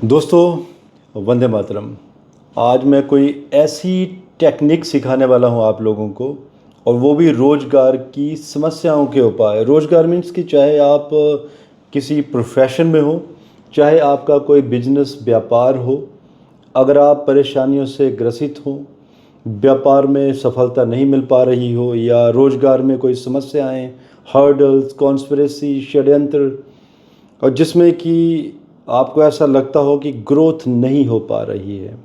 दोस्तों, वंदे मातरम। आज मैं कोई ऐसी टेक्निक सिखाने वाला हूँ आप लोगों को, और वो भी रोज़गार की समस्याओं के उपाय। रोज़गार मीन्स कि चाहे आप किसी प्रोफेशन में हो, चाहे आपका कोई बिजनेस व्यापार हो, अगर आप परेशानियों से ग्रसित हो, व्यापार में सफलता नहीं मिल पा रही हो, या रोज़गार में कोई समस्याएं, हर्डल्स, कॉन्स्पिरेसी, षड्यंत्र, और जिसमें कि आपको ऐसा लगता हो कि ग्रोथ नहीं हो पा रही है,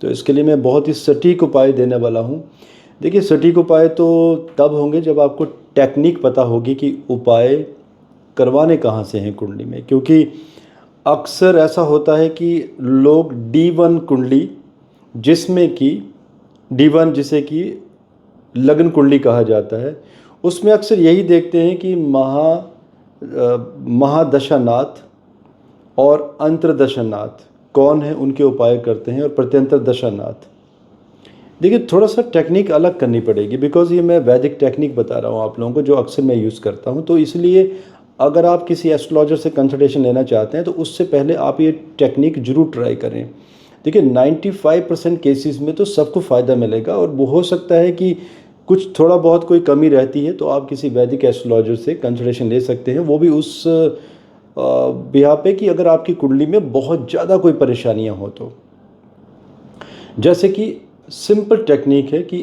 तो इसके लिए मैं बहुत ही सटीक उपाय देने वाला हूँ। देखिए, सटीक उपाय तो तब होंगे जब आपको टेक्निक पता होगी कि उपाय करवाने कहाँ से हैं कुंडली में। क्योंकि अक्सर ऐसा होता है कि लोग D1 कुंडली, जिसमें कि D1 जिसे कि लग्न कुंडली कहा जाता है, उसमें अक्सर यही देखते हैं कि महादशानाथ और अंतर्दशानाथ कौन है, उनके उपाय करते हैं, और प्रत्यंतर दशानाथ। देखिए, थोड़ा सा टेक्निक अलग करनी पड़ेगी, बिकॉज ये मैं वैदिक टेक्निक बता रहा हूँ आप लोगों को, जो अक्सर मैं यूज़ करता हूँ। तो इसलिए अगर आप किसी एस्ट्रोलॉजर से कंसल्टेशन लेना चाहते हैं तो उससे पहले आप ये टेक्निक ज़रूर ट्राई करें। देखिए, 95% केसेस में तो सबको फ़ायदा मिलेगा, और वो हो सकता है कि कुछ थोड़ा बहुत कोई कमी रहती है तो आप किसी वैदिक एस्ट्रोलॉजर से कंसल्टेशन ले सकते हैं। वो भी उस बिहा पे कि अगर आपकी कुंडली में बहुत ज़्यादा कोई परेशानियां हो तो। जैसे कि सिंपल टेक्निक है कि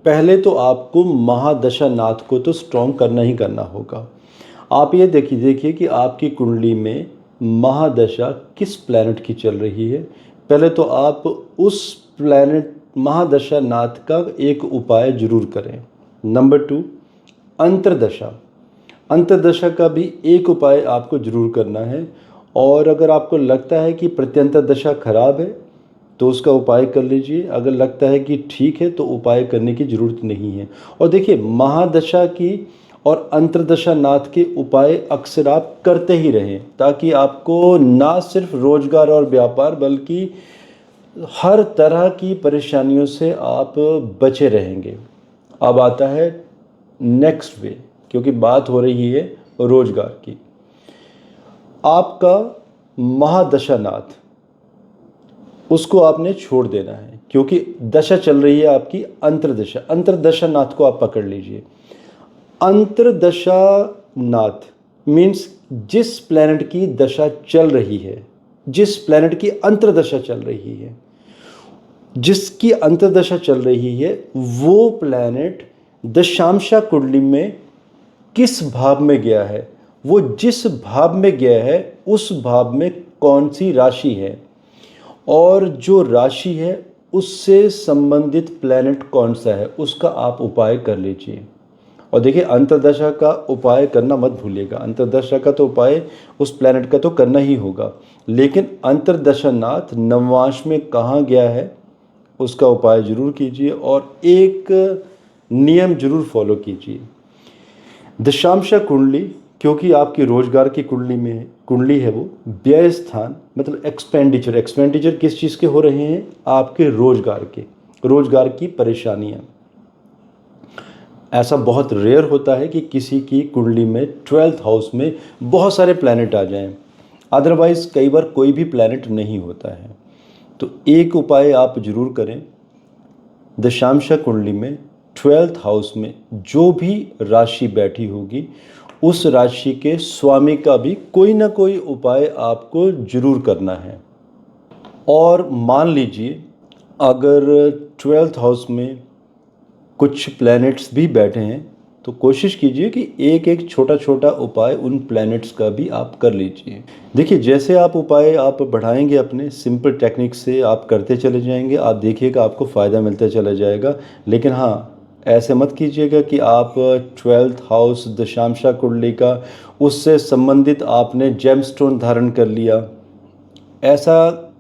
पहले तो आपको महादशानाथ को तो स्ट्रॉन्ग करना ही करना होगा। आप ये देखिए कि आपकी कुंडली में महादशा किस प्लैनेट की चल रही है। पहले तो आप उस प्लैनेट महादशानाथ का एक उपाय जरूर करें। नंबर 2, अंतर्दशा। अंतर्दशा का भी एक उपाय आपको ज़रूर करना है। और अगर आपको लगता है कि प्रत्यंतर दशा खराब है तो उसका उपाय कर लीजिए। अगर लगता है कि ठीक है तो उपाय करने की ज़रूरत नहीं है। और देखिए, महादशा की और अंतर्दशा नाथ के उपाय अक्सर आप करते ही रहें, ताकि आपको ना सिर्फ रोजगार और व्यापार बल्कि हर तरह की परेशानियों से आप बचे रहेंगे। अब आता है नेक्स्ट वे, क्योंकि बात हो रही है रोजगार की। आपका महादशानाथ, उसको आपने छोड़ देना है, क्योंकि दशा चल रही है आपकी अंतर्दशा। अंतर्दशानाथ को आप पकड़ लीजिए। अंतर्दशानाथ मीन्स जिस प्लैनेट की दशा चल रही है, जिस प्लैनेट की अंतर्दशा चल रही है, जिसकी अंतर्दशा चल रही है, वो प्लैनेट दशांशा कुंडली में किस भाव में गया है, वो जिस भाव में गया है उस भाव में कौन सी राशि है, और जो राशि है उससे संबंधित प्लैनेट कौन सा है, उसका आप उपाय कर लीजिए। और देखिए, अंतर्दशा का उपाय करना मत भूलिएगा। अंतर्दशा का तो उपाय उस प्लैनेट का तो करना ही होगा, लेकिन अंतर्दशानाथ नववांश में कहाँ गया है उसका उपाय जरूर कीजिए, और एक नियम जरूर फॉलो कीजिए। दशांशा कुंडली, क्योंकि आपकी रोजगार की कुंडली है, वो व्यय स्थान मतलब एक्सपेंडिचर किस चीज़ के हो रहे हैं, आपके रोजगार की परेशानियां। ऐसा बहुत रेयर होता है कि किसी की कुंडली में 12th हाउस में बहुत सारे प्लैनेट आ जाएं, अदरवाइज कई बार कोई भी प्लैनेट नहीं होता है। तो एक उपाय आप जरूर करें। दशांशा कुंडली में 12th हाउस में जो भी राशि बैठी होगी, उस राशि के स्वामी का भी कोई ना कोई उपाय आपको जरूर करना है। और मान लीजिए, अगर 12th हाउस में कुछ प्लैनेट्स भी बैठे हैं तो कोशिश कीजिए कि एक एक छोटा छोटा उपाय उन प्लैनेट्स का भी आप कर लीजिए। देखिए, जैसे आप उपाय आप बढ़ाएंगे, अपने सिंपल टेक्निक से आप करते चले जाएंगे, आप देखिएगा आपको फ़ायदा मिलता चला जाएगा। लेकिन हाँ, ऐसे मत कीजिएगा कि आप 12th हाउस दशांशा कुंडली का, उससे संबंधित आपने जेमस्टोन धारण कर लिया।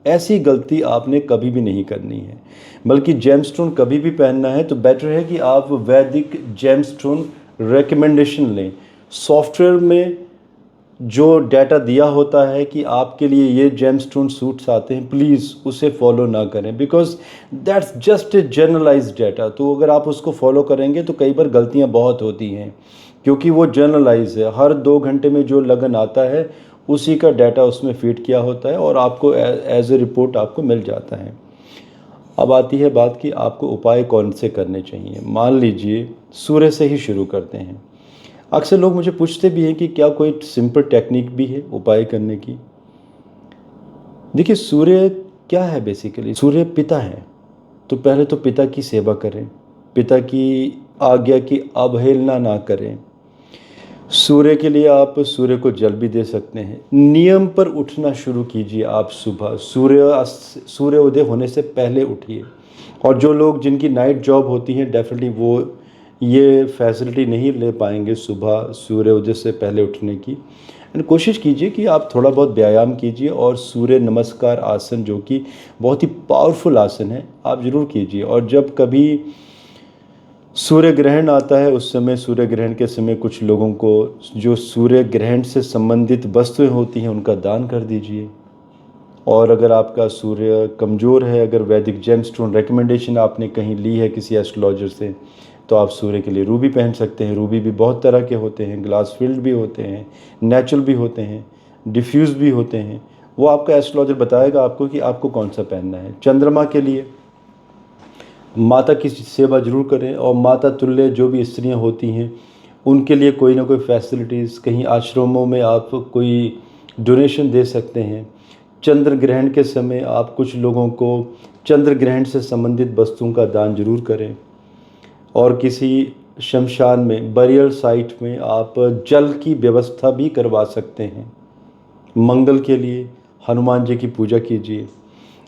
ऐसी गलती आपने कभी भी नहीं करनी है। बल्कि जेमस्टोन कभी भी पहनना है तो बेटर है कि आप वैदिक जेमस्टोन रिकमेंडेशन लें। सॉफ्टवेयर में जो डाटा दिया होता है कि आपके लिए ये जेमस्टोन सूट्स आते हैं, प्लीज़ उसे फॉलो ना करें, because that's just a generalised data. तो अगर आप उसको फॉलो करेंगे तो कई बार गलतियां बहुत होती हैं, क्योंकि वो जनरलाइज है। हर 2 घंटे में जो लगन आता है उसी का डाटा उसमें फीड किया होता है और आपको एज ए रिपोर्ट आपको मिल जाता है। अब आती है बात कि आपको उपाय कौन से करने चाहिए। मान लीजिए सूर्य से ही शुरू करते हैं। अक्सर लोग मुझे पूछते भी हैं कि क्या कोई सिंपल टेक्निक भी है उपाय करने की। देखिए सूर्य क्या है, बेसिकली सूर्य पिता है, तो पहले तो पिता की सेवा करें, पिता की आज्ञा की अवहेलना ना करें। सूर्य के लिए आप सूर्य को जल भी दे सकते हैं। नियम पर उठना शुरू कीजिए। आप सुबह सूर्योदय होने से पहले उठिए। और जो लोग जिनकी नाइट जॉब होती है डेफिनेटली वो ये फैसिलिटी नहीं ले पाएंगे सुबह सूर्योदय से पहले उठने की। एंड कोशिश कीजिए कि आप थोड़ा बहुत व्यायाम कीजिए और सूर्य नमस्कार आसन, जो कि बहुत ही पावरफुल आसन है, आप ज़रूर कीजिए। और जब कभी सूर्य ग्रहण आता है उस समय, सूर्य ग्रहण के समय कुछ लोगों को जो सूर्य ग्रहण से संबंधित वस्तुएं होती हैं उनका दान कर दीजिए। और अगर आपका सूर्य कमज़ोर है, अगर वैदिक जेमस्टोन रिकमेंडेशन आपने कहीं ली है किसी एस्ट्रोलॉजर से, तो आप सूर्य के लिए रूबी पहन सकते हैं। रूबी भी बहुत तरह के होते हैं, ग्लास फील्ड भी होते हैं, नेचुरल भी होते हैं, डिफ्यूज़ भी होते हैं। वो आपका एस्ट्रोलॉजर बताएगा आपको कि आपको कौन सा पहनना है। चंद्रमा के लिए माता की सेवा जरूर करें। और माता तुल्य जो भी स्त्रियां होती हैं उनके लिए कोई ना कोई फैसिलिटीज़, कहीं आश्रमों में आप कोई डोनेशन दे सकते हैं। चंद्र ग्रहण के समय आप कुछ लोगों को चंद्र ग्रहण से संबंधित वस्तुओं का दान जरूर करें। और किसी शमशान में, बरियल साइट में आप जल की व्यवस्था भी करवा सकते हैं। मंगल के लिए हनुमान जी की पूजा कीजिए।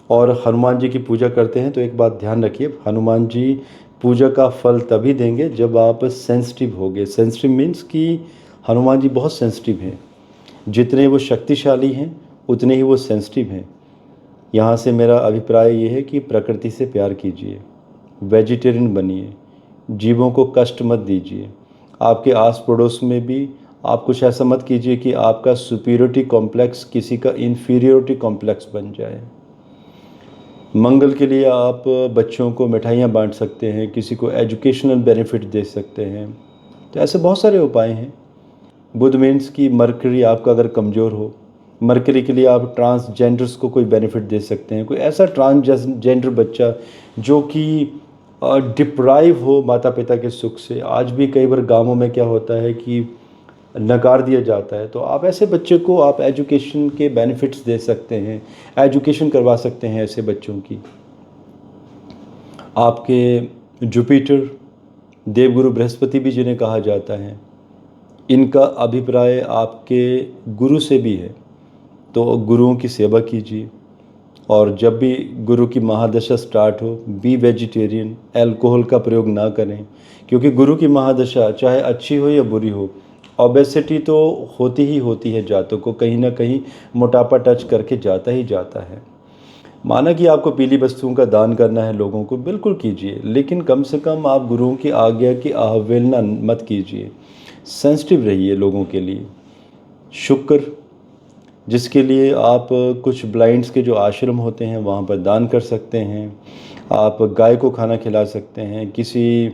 और हनुमान जी की पूजा करते हैं तो एक बात ध्यान रखिए, हनुमान जी पूजा का फल तभी देंगे जब आप सेंसिटिव होंगे। सेंसिटिव मीन्स कि हनुमान जी बहुत सेंसिटिव हैं। जितने वो शक्तिशाली हैं उतने ही वो सेंसिटिव हैं। यहाँ से मेरा अभिप्राय ये है कि प्रकृति से प्यार कीजिए, वेजिटेरियन बनिए, जीवों को कष्ट मत दीजिए। आपके आस पड़ोस में भी आप कुछ ऐसा मत कीजिए कि आपका सुपीरियरिटी कॉम्प्लेक्स किसी का इन्फीरियरिटी कॉम्प्लेक्स बन जाए। मंगल के लिए आप बच्चों को मिठाइयाँ बांट सकते हैं, किसी को एजुकेशनल बेनिफिट दे सकते हैं। तो ऐसे बहुत सारे उपाय हैं। बुध मीन्स कि मरकरी आपका अगर कमज़ोर हो, मरकरी के लिए आप ट्रांसजेंडर्स को कोई बेनिफिट दे सकते हैं। कोई ऐसा ट्रांसजेंडर बच्चा जो कि डिप्राइव हो माता पिता के सुख से। आज भी कई बार गाँवों में क्या होता है कि नकार दिया जाता है, तो आप ऐसे बच्चे को आप एजुकेशन के बेनिफिट्स दे सकते हैं, एजुकेशन करवा सकते हैं ऐसे बच्चों की। आपके जुपिटर, देवगुरु बृहस्पति भी जिन्हें कहा जाता है, इनका अभिप्राय आपके गुरु से भी है, तो गुरुओं की सेवा कीजिए। और जब भी गुरु की महादशा स्टार्ट हो, बी वेजिटेरियन, अल्कोहल का प्रयोग ना करें। क्योंकि गुरु की महादशा चाहे अच्छी हो या बुरी हो, ओबेसिटी तो होती ही होती है, जातों को कहीं ना कहीं मोटापा टच करके जाता ही जाता है। माना कि आपको पीली वस्तुओं का दान करना है लोगों को, बिल्कुल कीजिए, लेकिन कम से कम आप गुरुओं की आज्ञा की अवहेलना मत कीजिए। सेंसिटिव रहिए लोगों के लिए। शुक्र, जिसके लिए आप कुछ ब्लाइंड्स के जो आश्रम होते हैं वहाँ पर दान कर सकते हैं। आप गाय को खाना खिला सकते हैं। किसी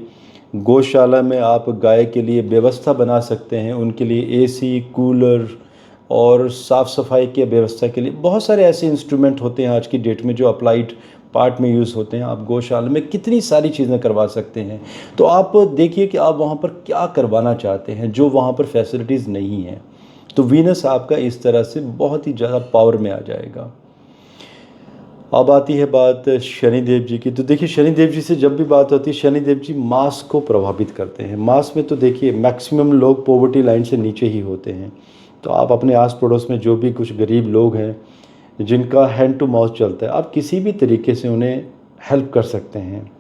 गौशाला में आप गाय के लिए व्यवस्था बना सकते हैं, उनके लिए एसी, कूलर और साफ़ सफाई की व्यवस्था के लिए बहुत सारे ऐसे इंस्ट्रूमेंट होते हैं आज की डेट में जो अप्लाइड पार्ट में यूज़ होते हैं। आप गौशाला में कितनी सारी चीज़ें करवा सकते हैं। तो आप देखिए कि आप वहाँ पर क्या करवाना चाहते हैं जो वहाँ पर फैसिलिटीज़ नहीं हैं। तो वीनस आपका इस तरह से बहुत ही ज़्यादा पावर में आ जाएगा। अब आती है बात शनिदेव जी की। तो देखिए शनिदेव जी से जब भी बात होती है, शनिदेव जी मास को प्रभावित करते हैं। मास में तो देखिए मैक्सिमम लोग पॉवर्टी लाइन से नीचे ही होते हैं। तो आप अपने आस पड़ोस में जो भी कुछ गरीब लोग हैं जिनका हैंड टू माउथ चलता है, आप किसी भी तरीके से उन्हें हेल्प कर सकते हैं।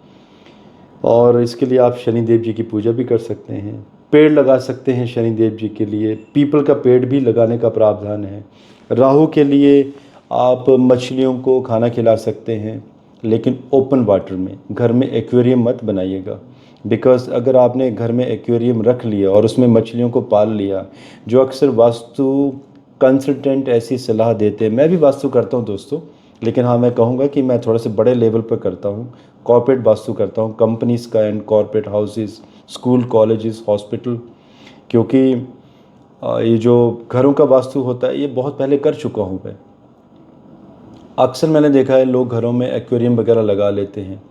और इसके लिए आप शनिदेव जी की पूजा भी कर सकते हैं। पेड़ लगा सकते हैं शनिदेव जी के लिए, पीपल का पेड़ भी लगाने का प्रावधान है। राहु के लिए आप मछलियों को खाना खिला सकते हैं, लेकिन ओपन वाटर में। घर में एक्वेरियम मत बनाइएगा, बिकॉज़ अगर आपने घर में एक्वेरियम रख लिया और उसमें मछलियों को पाल लिया, जो अक्सर वास्तु कंसल्टेंट ऐसी सलाह देते हैं। मैं भी वास्तु करता हूँ दोस्तों, लेकिन हाँ मैं कहूँगा कि मैं थोड़ा से बड़े लेवल पर करता हूँ। कॉर्पोरेट वास्तु करता हूँ, कंपनीज़ का and corporate houses, school, colleges, hospital. क्योंकि ये जो घरों का वास्तु होता है ये बहुत पहले कर चुका हूँ मैं। अक्सर मैंने देखा है लोग घरों में एक्वेरियम वगैरह लगा लेते हैं।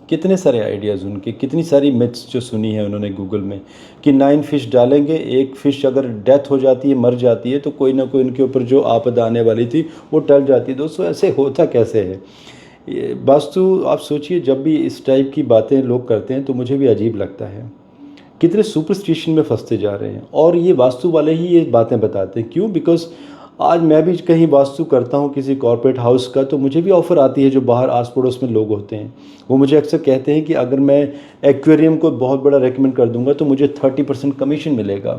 कितने सारे आइडियाज़ उनके, कितनी सारी मिथ्स जो सुनी है उन्होंने गूगल में कि 9 फिश डालेंगे, एक फ़िश अगर डेथ हो जाती है, मर जाती है, तो कोई ना कोई उनके ऊपर जो आपदा आने वाली थी वो टल जाती है। दोस्तों ऐसे होता कैसे है? ये वास्तु, आप सोचिए, जब भी इस टाइप की बातें लोग करते हैं तो मुझे भी अजीब लगता है। कितने सुपरस्टिशन में फंसते जा रहे हैं, और ये वास्तु वाले ही ये बातें बताते हैं। क्यों? बिकॉज आज मैं भी कहीं वास्तु करता हूँ किसी कॉर्पोरेट हाउस का, तो मुझे भी ऑफ़र आती है। जो बाहर आस पड़ोस में लोग होते हैं वो मुझे अक्सर कहते हैं कि अगर मैं एक्वेरियम को बहुत बड़ा रेकमेंड कर दूंगा तो मुझे 30% कमीशन मिलेगा।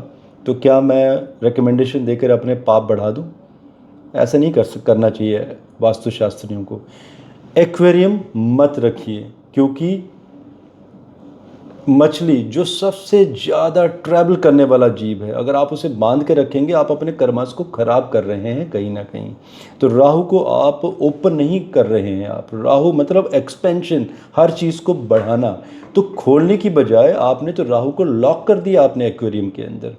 तो क्या मैं रिकमेंडेशन देकर अपने पाप बढ़ा दूँ? ऐसा नहीं करना चाहिए वास्तुशास्त्रियों को। एक्वेरियम मत रखिए, क्योंकि मछली जो सबसे ज़्यादा ट्रैवल करने वाला जीव है, अगर आप उसे बांध के रखेंगे आप अपने कर्मास को ख़राब कर रहे हैं कहीं ना कहीं। तो राहु को आप ओपन नहीं कर रहे हैं। आप राहु मतलब एक्सपेंशन, हर चीज़ को बढ़ाना। तो खोलने की बजाय आपने तो राहु को लॉक कर दिया आपने एक्वेरियम के अंदर।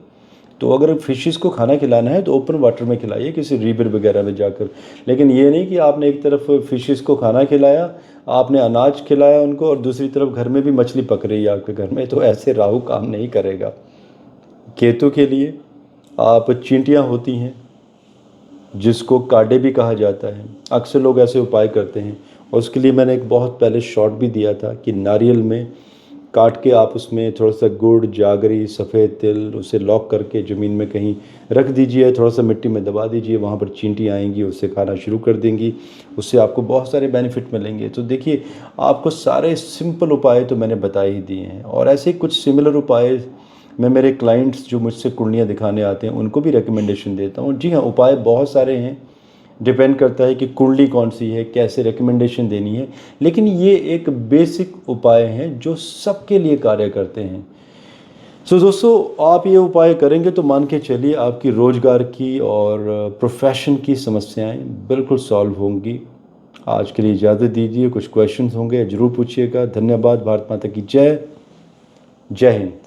तो अगर फिशेस को खाना खिलाना है तो ओपन वाटर में खिलाइए, किसी रिवर वगैरह में जाकर। लेकिन ये नहीं कि आपने एक तरफ फिशेस को खाना खिलाया, आपने अनाज खिलाया उनको, और दूसरी तरफ घर में भी मछली पक रही है आपके घर में। तो ऐसे राहु काम नहीं करेगा। केतु के लिए आप चींटियाँ होती हैं जिसको काडे भी कहा जाता है, अक्सर लोग ऐसे उपाय करते हैं। और उसके लिए मैंने एक बहुत पहले शॉर्ट भी दिया था कि नारियल में काट के आप उसमें थोड़ा सा गुड़, जागरी, सफ़ेद तिल, उसे लॉक करके ज़मीन में कहीं रख दीजिए, थोड़ा सा मिट्टी में दबा दीजिए, वहाँ पर चींटी आएंगी, उससे खाना शुरू कर देंगी। उससे आपको बहुत सारे बेनिफिट मिलेंगे। तो देखिए, आपको सारे सिंपल उपाय तो मैंने बता ही दिए हैं, और ऐसे कुछ सिमिलर उपाय मैं मेरे क्लाइंट्स जो मुझसे कुंडलियाँ दिखाने आते हैं उनको भी रिकमेंडेशन देता हूँ। जी हाँ, उपाय बहुत सारे हैं, डिपेंड करता है कि कुंडली कौन सी है, कैसे रिकमेंडेशन देनी है। लेकिन ये एक बेसिक उपाय हैं जो सबके लिए कार्य करते हैं। सो दोस्तों, आप ये उपाय करेंगे तो मान के चलिए आपकी रोज़गार की और प्रोफेशन की समस्याएं बिल्कुल सॉल्व होंगी। आज के लिए इजाज़त दीजिए। कुछ क्वेश्चंस होंगे ज़रूर पूछिएगा। धन्यवाद। भारत माता की जय। जय हिंद।